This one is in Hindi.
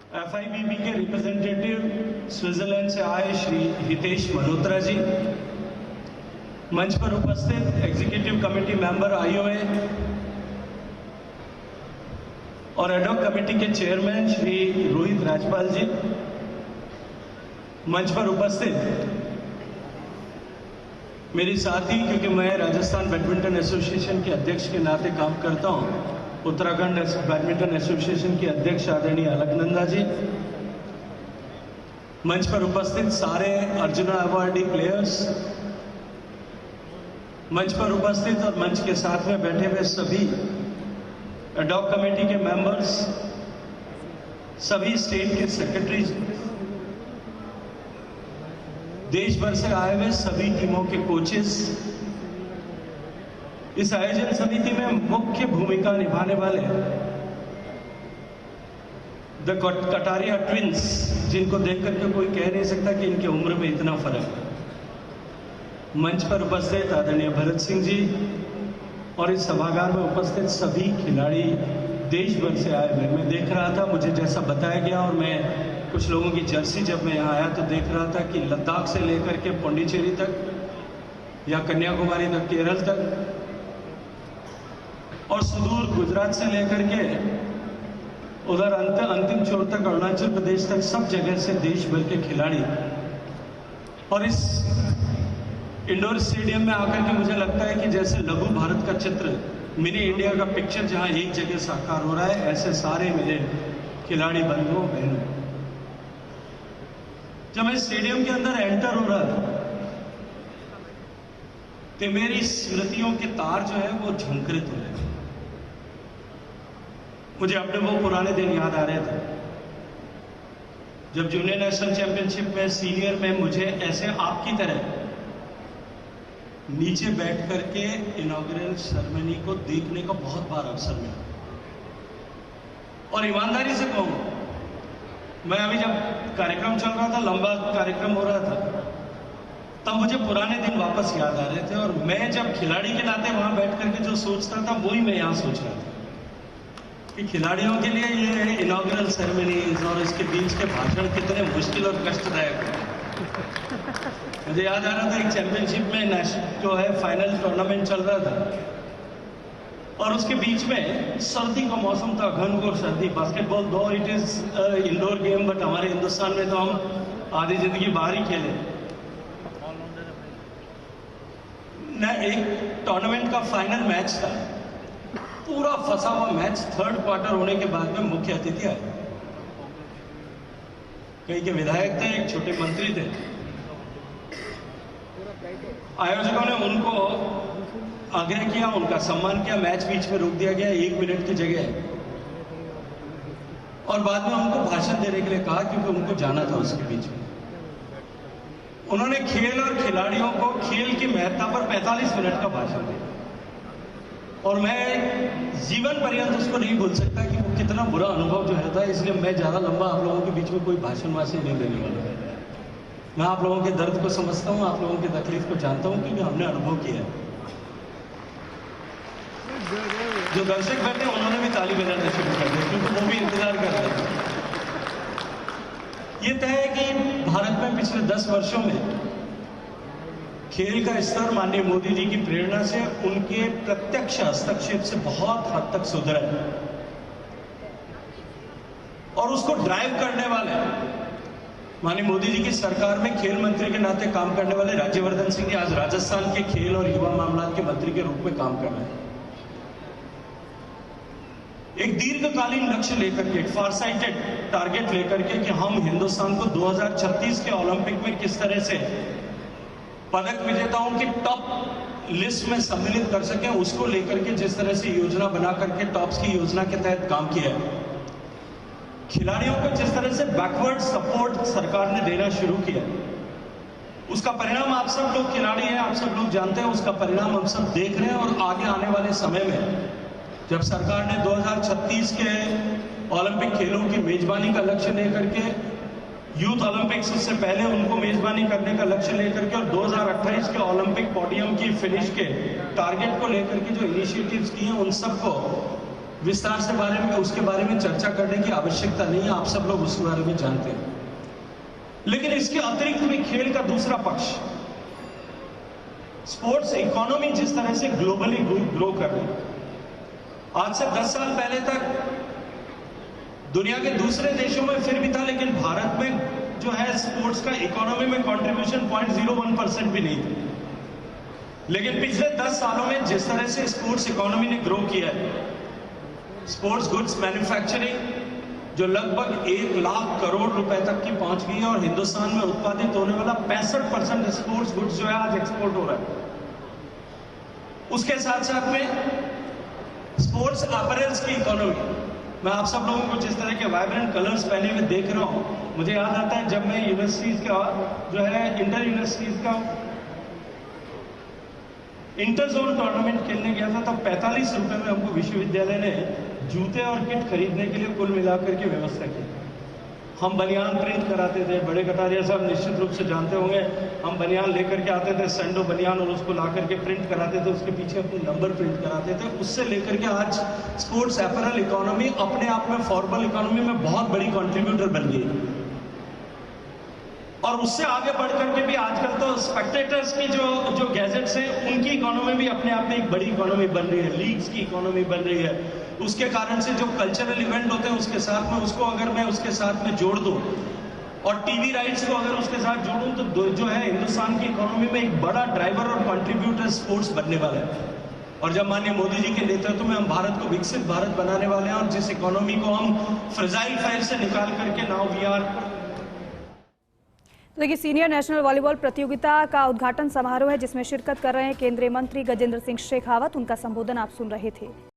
FIBB के रिप्रेजेंटेटिव स्विट्जरलैंड से आए श्री हितेश मल्होत्रा जी, मंच पर उपस्थित एग्जीक्यूटिव कमेटी मेंबर IOA और एडॉक कमेटी के चेयरमैन श्री रोहित राजपाल जी, मंच पर उपस्थित मेरी साथी, क्योंकि मैं राजस्थान बैडमिंटन एसोसिएशन के अध्यक्ष के नाते काम करता हूं, उत्तराखंड बैडमिंटन एसोसिएशन के अध्यक्ष आदरणीय अलकनंदा जी, मंच पर उपस्थित सारे अर्जुना अवार्डी प्लेयर्स, मंच पर उपस्थित और मंच के साथ में बैठे हुए सभी एडॉक कमेटी के मेंबर्स, सभी स्टेट के सेक्रेटरी, देश भर से आए हुए सभी टीमों के कोचेस, इस आयोजन समिति में मुख्य भूमिका निभाने वाले द कटारिया ट्विंस, जिनको देख करके कोई कह नहीं सकता कि इनकी उम्र में इतना फर्क है, मंच पर उपस्थित आदरणीय भरत सिंह जी और इस सभागार में उपस्थित सभी खिलाड़ी देश भर से आए हुए। मैं देख रहा था, मुझे जैसा बताया गया, और मैं कुछ लोगों की जर्सी जब मैं यहाँ आया तो देख रहा था कि लद्दाख से लेकर के पौंडीचेरी तक या कन्याकुमारी तक, केरल तक और सुदूर गुजरात से लेकर के उधर अंतिम छोर तक अरुणाचल प्रदेश तक, सब जगह से देश भर के खिलाड़ी। और इस इंडोर स्टेडियम में आकर के मुझे लगता है कि जैसे लघु भारत का चित्र, मिनी इंडिया का पिक्चर जहां एक जगह साकार हो रहा है, ऐसे सारे मेरे खिलाड़ी बंधुओं बहनों, जब मैं स्टेडियम के अंदर एंटर हो रहा था तो मेरी स्मृतियों के तार जो है वो झंकृत हो रहे थे। मुझे अपने वो पुराने दिन याद आ रहे थे जब जूनियर नेशनल चैंपियनशिप में सीनियर में मुझे ऐसे आपकी तरह नीचे बैठ करके इनॉग्रेल सेरेमनी को देखने का बहुत बार अवसर मिला। और ईमानदारी से कहूं, मैं अभी जब कार्यक्रम चल रहा था, लंबा कार्यक्रम हो रहा था, तब मुझे पुराने दिन वापस याद आ रहे थे। और मैं जब खिलाड़ी के नाते वहां बैठ करके जो सोचता था, वही मैं यहां सोच रहा था कि खिलाड़ियों के लिए ये इनॉग्रेल सेरेमनीज और इसके बीच के भाषण कितने मुश्किल और कष्टदायक हैं। मुझे याद आ रहा था एक चैंपियनशिप में जो है फाइनल टूर्नामेंट चल रहा था और उसके बीच में सर्दी का मौसम था, घनघोर सर्दी। बास्केटबॉल दो it is indoor game, but हमारे हिंदुस्तान में तो हम आधी जिंदगी बाहर ही खेले ना। एक टूर्नामेंट का फाइनल मैच था, पूरा फंसा हुआ मैच। थर्ड क्वार्टर होने के बाद में मुख्य अतिथि आए, कहीं के विधायक थे, एक छोटे मंत्री थे। आयोजकों ने उनको आग्रह किया, उनका सम्मान किया, मैच बीच में रोक दिया गया 1 मिनट की जगह, और बाद में उनको भाषण देने के लिए कहा, क्योंकि उनको जाना था उसके बीच में। उन्होंने खेल और खिलाड़ियों को खेल की महत्ता पर 45 मिनट का भाषण दिया, और मैं जीवन पर्यंत उसको नहीं भूल सकता कि वो कितना बुरा अनुभव जो रहता है। इसलिए मैं ज्यादा लंबा आप लोगों के बीच में कोई भाषण वाषण नहीं देने वाला। मैं आप लोगों के दर्द को समझता हूं, आप लोगों की तकलीफ को जानता हूं, क्योंकि हमने अनुभव किया है। जो दर्शक बैठे उन्होंने भी ताली बजाना शुरू कर दिया, क्योंकि वो भी इंतजार कर रहे थे। ये तय है कि भारत में पिछले 10 वर्षों में खेल का स्तर माननीय मोदी जी की प्रेरणा से, उनके प्रत्यक्ष हस्तक्षेप से बहुत हद तक सुधरा है। और उसको ड्राइव करने वाले माननीय मोदी जी की सरकार में खेल मंत्री के नाते काम करने वाले राज्यवर्धन सिंह जी आज राजस्थान के खेल और युवा मामलात के मंत्री के रूप में काम कर रहे हैं। एक दीर्घकालीन लक्ष्य लेकर के, एक फारसाइटेड टारगेट लेकर के कि हम हिंदुस्तान को 2036 के ओलंपिक में किस तरह से पदक विजेताओं की टॉप लिस्ट में सम्मिलित कर सकें, उसको लेकर के जिस तरह से योजना बना करके टॉप्स की योजना के तहत काम किया है। खिलाड़ियों को जिस तरह से बैकवर्ड सपोर्ट सरकार ने देना शुरू किया, उसका परिणाम आप सब लोग खिलाड़ी हैं, आप सब लोग जानते हैं, उसका परिणाम हम सब देख रहे हैं। और आगे आने वाले समय में जब सरकार ने 2036 के ओलंपिक खेलों की मेजबानी का लक्ष्य लेकर के, यूथ ओलंपिक्स उससे पहले उनको मेजबानी करने का लक्ष्य लेकर के, और 2028 के ओलंपिक पोडियम की फिनिश के टारगेट को लेकर के जो इनिशिएटिव्स किए हैं, उन सबको विस्तार से उसके बारे में चर्चा करने की आवश्यकता नहीं है, आप सब लोग उसके बारे में जानते हैं। लेकिन इसके अतिरिक्त भी खेल का दूसरा पक्ष, स्पोर्ट्स इकोनॉमी जिस तरह से ग्लोबली ग्रो कर रही है, आज से 10 साल पहले तक दुनिया के दूसरे देशों में फिर भी था, लेकिन भारत में जो है स्पोर्ट्स का इकोनॉमी में कंट्रीब्यूशन 0.01% भी नहीं था। लेकिन पिछले 10 सालों में जिस तरह से स्पोर्ट्स इकोनॉमी ने ग्रो किया है, स्पोर्ट्स गुड्स मैन्युफैक्चरिंग जो लगभग 1 लाख करोड़ रुपए तक की पहुंच गई है, और हिंदुस्तान में उत्पादित होने वाला 65% स्पोर्ट्स गुड्स जो है आज एक्सपोर्ट हो रहा है। उसके साथ साथ में स्पोर्ट्स अपैरल्स की इकोनॉमी, मैं आप सब लोगों को जिस तरह के वाइब्रेंट कलर्स पहने हुए देख रहा हूं, मुझे याद आता है जब मैं यूनिवर्सिटीज का जो है इंटर यूनिवर्सिटीज का इंटर जोन टूर्नामेंट खेलने गया था, तब 45 रुपए में हमको विश्वविद्यालय ने जूते और किट खरीदने के लिए कुल मिलाकर के व्यवस्था की। हम बनियान प्रिंट कराते थे, बड़े कटारिया साहब निश्चित रूप से जानते होंगे, हम बनियान लेकर के आते थे, सैंडो बनियान, और उसको ला करके प्रिंट कराते थे, उसके पीछे अपने नंबर प्रिंट कराते थे। उससे लेकर के आज स्पोर्ट्स अपैरल इकोनॉमी अपने आप में फॉर्मल इकोनॉमी में बहुत बड़ी कॉन्ट्रीब्यूटर बन गई। और उससे आगे बढ़ करके भी आजकल तो स्पेक्टेटर्स की जो गैजेट्स हैं, उनकी इकोनॉमी भी अपने आप में एक बड़ी इकोनॉमी बन रही है, लीग्स की इकोनॉमी बन रही है। उसके कारण से जो कल्चरल इवेंट होते हैं उसके साथ में उसको अगर मैं उसके साथ में जोड़ दूं, और टीवी राइट्स को अगर उसके साथ जोड़ूं, तो जो है हिंदुस्तान की इकोनॉमी में एक बड़ा ड्राइवर और कंट्रीब्यूटर स्पोर्ट्स बनने वाला है। और जब माननीय मोदी जी के नेतृत्व में हम भारत को विकसित भारत बनाने वाले हैं, और जिस इकोनॉमी को हम फ्रेजाइल फाइल से निकाल करके नाउ वी आर। देखिए, सीनियर नेशनल वॉलीबॉल प्रतियोगिता का उद्घाटन समारोह है जिसमें शिरकत कर रहे हैं केंद्रीय मंत्री गजेंद्र सिंह शेखावत। उनका संबोधन आप सुन रहे थे।